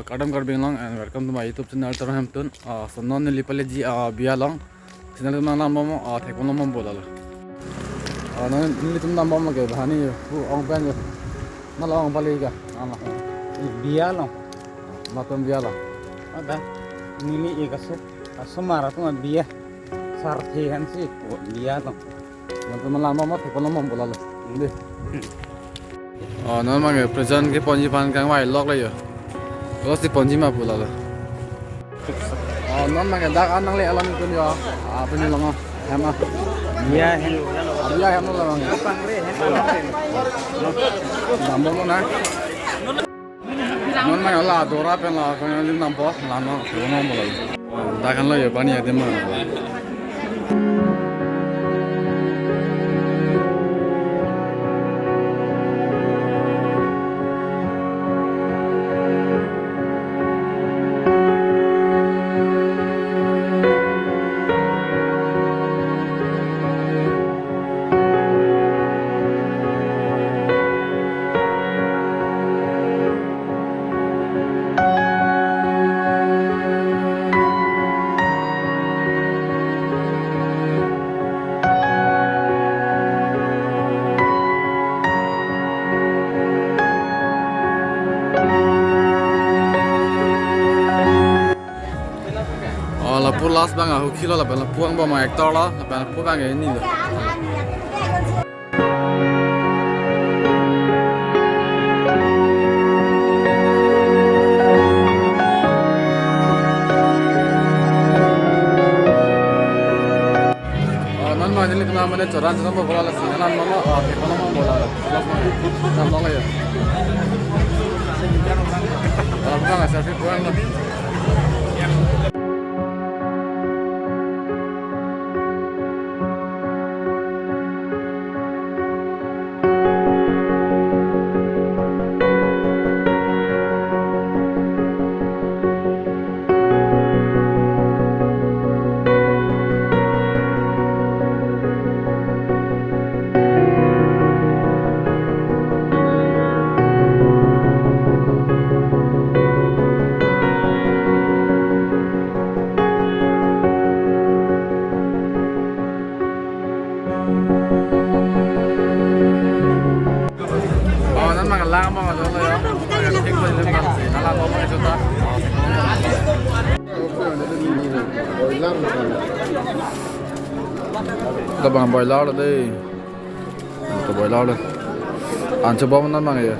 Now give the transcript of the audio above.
Kadam Karbing long and welcome to my YouTube channel Terhampton. So non lipale ji biya long channel ma nam mo thekon mo bola la. Non litum nam mo ke bhani ong ban na la ong bali ga ama biya long maton biya long. ada nini ikaso asumara tu biya sarthi hansi biya long Non nam mo thekon mo bola la. Ndi. Non ma ke present ke ponji pan kang wai lok la yo. Kalau si ponji mah pula lah. Non makan dak anang le alam itu yo. Apa ni longo? Hema. biya hen Abia hem lo longo. pangre hen Nambo lo na. Non makan lah dora pen lah kau yang nambo lama kau nambo lah. Dak kan lo yo pani ada mah. Lapu last bang aku kilo lah, lapu ang bawa ektor lah, lapu bang ini loh. Non mah jadi tu namanya coran coran bola lah sih, non mah ekonomi bola lah, non mah ya. Lapu bang selfie puang lah. Lang mo nga dolo yo. King ko ile man si. Nala mo mga juta. Ito bang boiler la day. Ito boiler la. Ancho ba mo na mga yo.